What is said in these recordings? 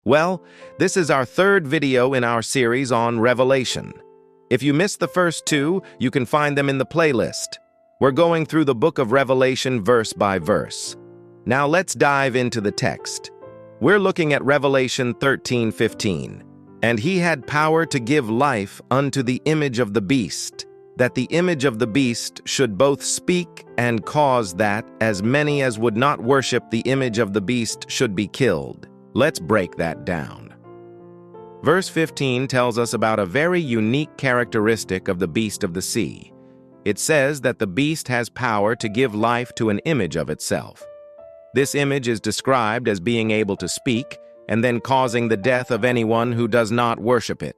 Well, this is our third video in our series on Revelation. If you missed the first two, you can find them in the playlist. We're going through the book of Revelation verse by verse. Now let's dive into the text. We're looking at Revelation 13:15. And he had power to give life unto the image of the beast, that the image of the beast should both speak and cause that as many as would not worship the image of the beast should be killed. Let's break that down. Verse 15 tells us about a very unique characteristic of the beast of the sea. It says that the beast has power to give life to an image of itself. This image is described as being able to speak and then causing the death of anyone who does not worship it.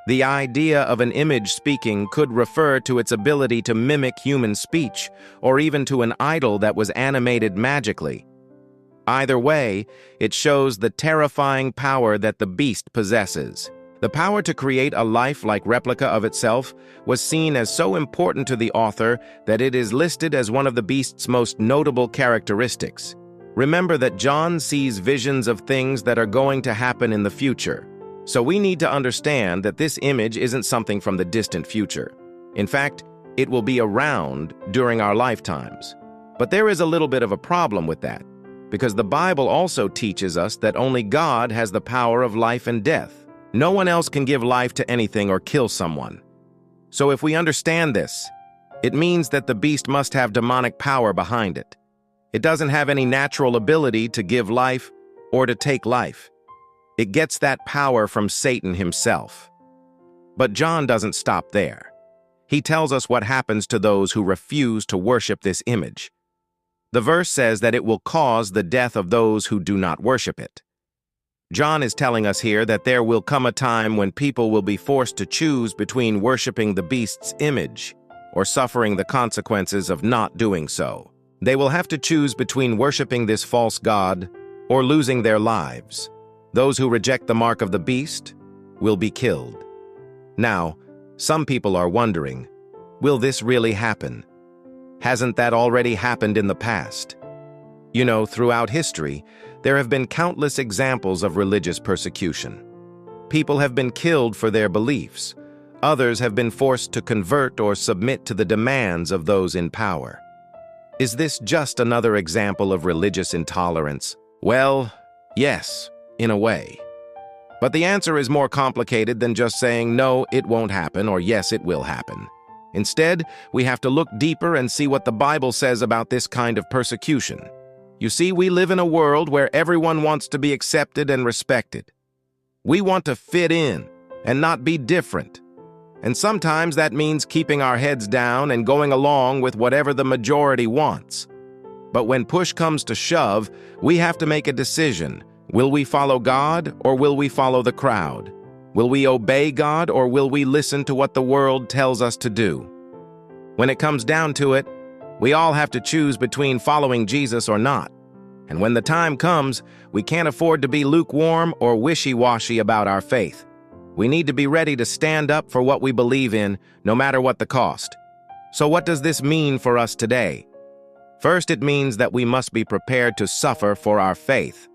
The idea of an image speaking could refer to its ability to mimic human speech, or even to an idol that was animated magically. Either way, it shows the terrifying power that the beast possesses. The power to create a lifelike replica of itself was seen as so important to the author that it is listed as one of the beast's most notable characteristics. Remember that John sees visions of things that are going to happen in the future. So we need to understand that this image isn't something from the distant future. In fact, it will be around during our lifetimes. But there is a little bit of a problem with that, because the Bible also teaches us that only God has the power of life and death. No one else can give life to anything or kill someone. So if we understand this, it means that the beast must have demonic power behind it. It doesn't have any natural ability to give life or to take life. It gets that power from Satan himself. But John doesn't stop there. He tells us what happens to those who refuse to worship this image. The verse says that it will cause the death of those who do not worship it. John is telling us here that there will come a time when people will be forced to choose between worshiping the beast's image or suffering the consequences of not doing so. They will have to choose between worshiping this false god or losing their lives. Those who reject the mark of the beast will be killed. Now, some people are wondering, will this really happen? Hasn't that already happened in the past? You know, throughout history, there have been countless examples of religious persecution. People have been killed for their beliefs. Others have been forced to convert or submit to the demands of those in power. Is this just another example of religious intolerance? Well, yes, in a way. But the answer is more complicated than just saying, no, it won't happen, or yes, it will happen. Instead, we have to look deeper and see what the Bible says about this kind of persecution. You see, we live in a world where everyone wants to be accepted and respected. We want to fit in and not be different. And sometimes that means keeping our heads down and going along with whatever the majority wants. But when push comes to shove, we have to make a decision. Will we follow God or will we follow the crowd? Will we obey God or will we listen to what the world tells us to do? When it comes down to it, we all have to choose between following Jesus or not. And when the time comes, we can't afford to be lukewarm or wishy-washy about our faith. We need to be ready to stand up for what we believe in, no matter what the cost. So what does this mean for us today? First, it means that we must be prepared to suffer for our faith.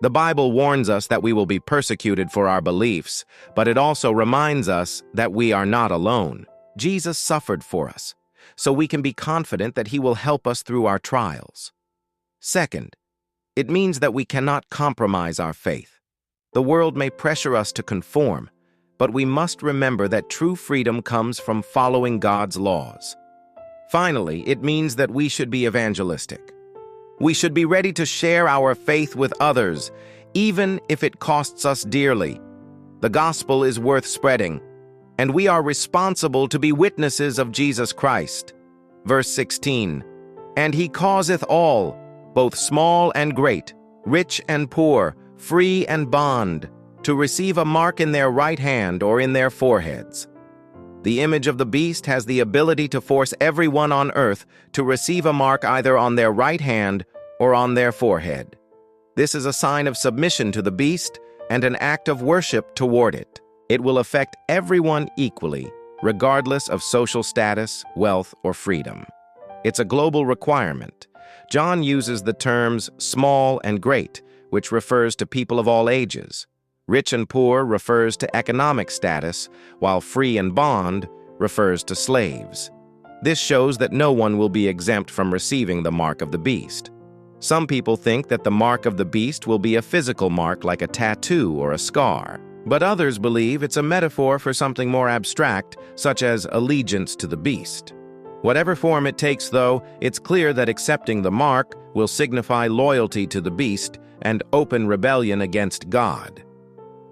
The Bible warns us that we will be persecuted for our beliefs, but it also reminds us that we are not alone. Jesus suffered for us, so we can be confident that he will help us through our trials. Second, it means that we cannot compromise our faith. The world may pressure us to conform, but we must remember that true freedom comes from following God's laws. Finally, it means that we should be evangelistic. We should be ready to share our faith with others, even if it costs us dearly. The gospel is worth spreading, and we are responsible to be witnesses of Jesus Christ. Verse 16, and he causeth all, both small and great, rich and poor, free and bond, to receive a mark in their right hand or in their foreheads. The image of the beast has the ability to force everyone on earth to receive a mark either on their right hand or on their forehead. This is a sign of submission to the beast and an act of worship toward it. It will affect everyone equally, regardless of social status, wealth, or freedom. It's a global requirement. John uses the terms small and great, which refers to people of all ages. Rich and poor refers to economic status, while free and bond refers to slaves. This shows that no one will be exempt from receiving the mark of the beast. Some people think that the mark of the beast will be a physical mark like a tattoo or a scar, but others believe it's a metaphor for something more abstract, such as allegiance to the beast. Whatever form it takes, though, it's clear that accepting the mark will signify loyalty to the beast and open rebellion against God.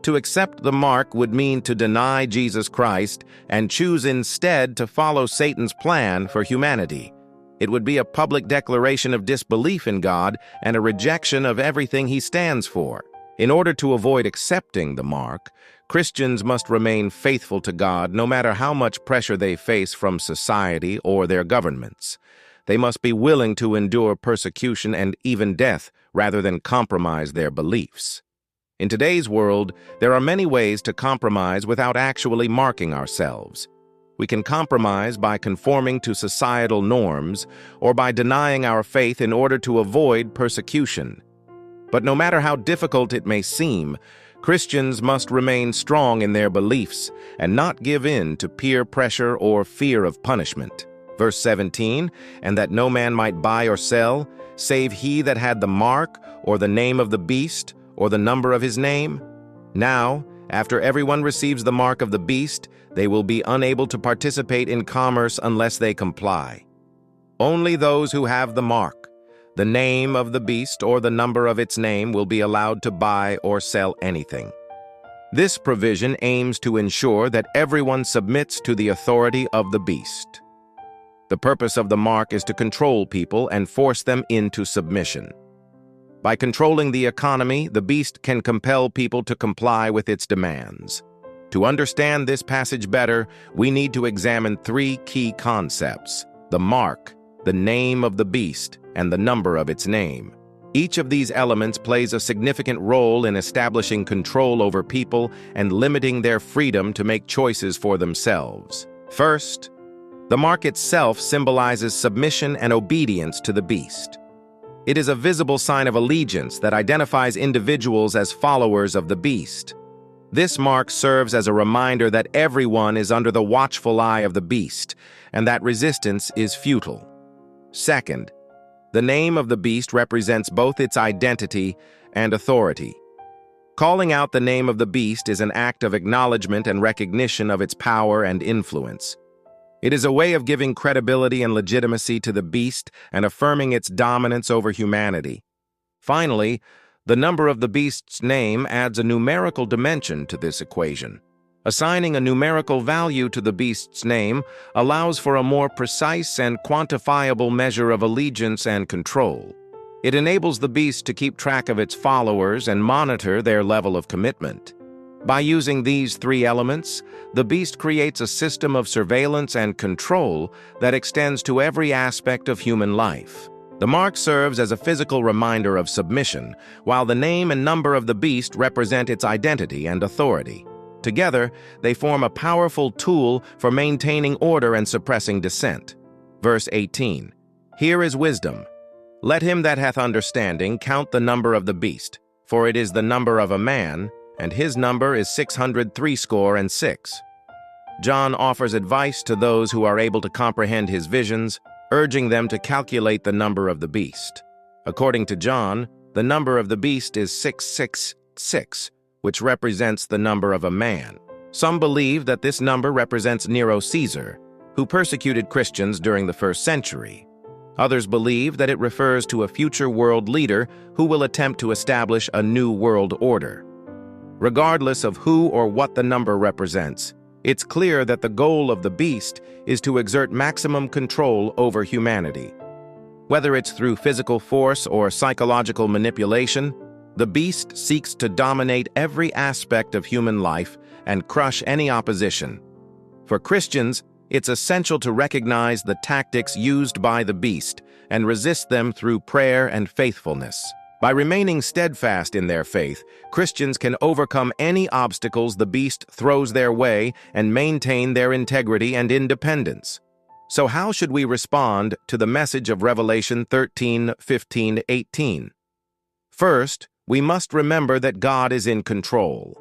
To accept the mark would mean to deny Jesus Christ and choose instead to follow Satan's plan for humanity. It would be a public declaration of disbelief in God and a rejection of everything he stands for. In order to avoid accepting the mark, Christians must remain faithful to God no matter how much pressure they face from society or their governments. They must be willing to endure persecution and even death rather than compromise their beliefs. In today's world, there are many ways to compromise without actually marking ourselves. We can compromise by conforming to societal norms or by denying our faith in order to avoid persecution. But no matter how difficult it may seem, Christians must remain strong in their beliefs and not give in to peer pressure or fear of punishment. Verse 17, "And that no man might buy or sell, save he that had the mark, or the name of the beast, or the number of his name. Now, after everyone receives the mark of the beast, they will be unable to participate in commerce unless they comply. Only those who have the mark, the name of the beast, or the number of its name, will be allowed to buy or sell anything." This provision aims to ensure that everyone submits to the authority of the beast. The purpose of the mark is to control people and force them into submission. By controlling the economy, the beast can compel people to comply with its demands. To understand this passage better, we need to examine three key concepts: the mark, the name of the beast, and the number of its name. Each of these elements plays a significant role in establishing control over people and limiting their freedom to make choices for themselves. First, the mark itself symbolizes submission and obedience to the beast. It is a visible sign of allegiance that identifies individuals as followers of the beast. This mark serves as a reminder that everyone is under the watchful eye of the beast, and that resistance is futile. Second, the name of the beast represents both its identity and authority. Calling out the name of the beast is an act of acknowledgement and recognition of its power and influence. It is a way of giving credibility and legitimacy to the beast and affirming its dominance over humanity. Finally, the number of the beast's name adds a numerical dimension to this equation. Assigning a numerical value to the beast's name allows for a more precise and quantifiable measure of allegiance and control. It enables the beast to keep track of its followers and monitor their level of commitment. By using these three elements, the beast creates a system of surveillance and control that extends to every aspect of human life. The mark serves as a physical reminder of submission, while the name and number of the beast represent its identity and authority. Together, they form a powerful tool for maintaining order and suppressing dissent. Verse 18, "Here is wisdom. Let him that hath understanding count the number of the beast, for it is the number of a man, and his number is 666. John offers advice to those who are able to comprehend his visions, urging them to calculate the number of the beast. According to John, the number of the beast is 666, which represents the number of a man. Some believe that this number represents Nero Caesar, who persecuted Christians during the 1st century. Others believe that it refers to a future world leader who will attempt to establish a new world order. Regardless of who or what the number represents, it's clear that the goal of the beast is to exert maximum control over humanity. Whether it's through physical force or psychological manipulation, the beast seeks to dominate every aspect of human life and crush any opposition. For Christians, it's essential to recognize the tactics used by the beast and resist them through prayer and faithfulness. By remaining steadfast in their faith, Christians can overcome any obstacles the beast throws their way and maintain their integrity and independence. So how should we respond to the message of Revelation 13:15-18? First, we must remember that God is in control.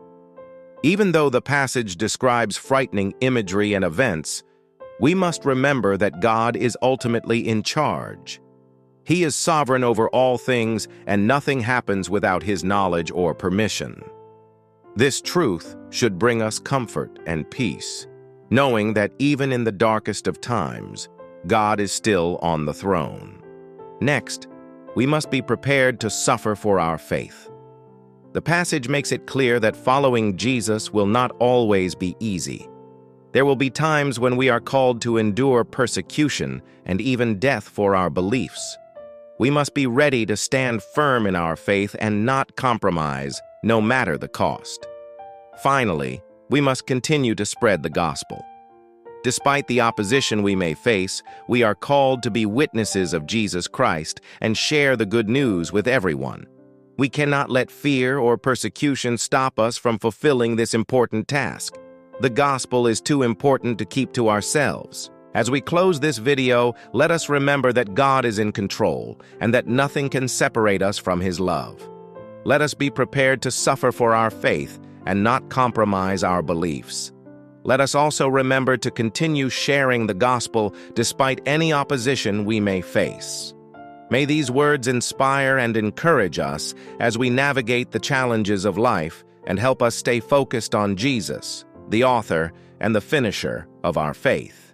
Even though the passage describes frightening imagery and events, we must remember that God is ultimately in charge. He is sovereign over all things, and nothing happens without His knowledge or permission. This truth should bring us comfort and peace, knowing that even in the darkest of times, God is still on the throne. Next, we must be prepared to suffer for our faith. The passage makes it clear that following Jesus will not always be easy. There will be times when we are called to endure persecution and even death for our beliefs. We must be ready to stand firm in our faith and not compromise, no matter the cost. Finally, we must continue to spread the gospel. Despite the opposition we may face, we are called to be witnesses of Jesus Christ and share the good news with everyone. We cannot let fear or persecution stop us from fulfilling this important task. The gospel is too important to keep to ourselves. As we close this video, let us remember that God is in control and that nothing can separate us from His love. Let us be prepared to suffer for our faith and not compromise our beliefs. Let us also remember to continue sharing the gospel despite any opposition we may face. May these words inspire and encourage us as we navigate the challenges of life and help us stay focused on Jesus, the author and the finisher of our faith.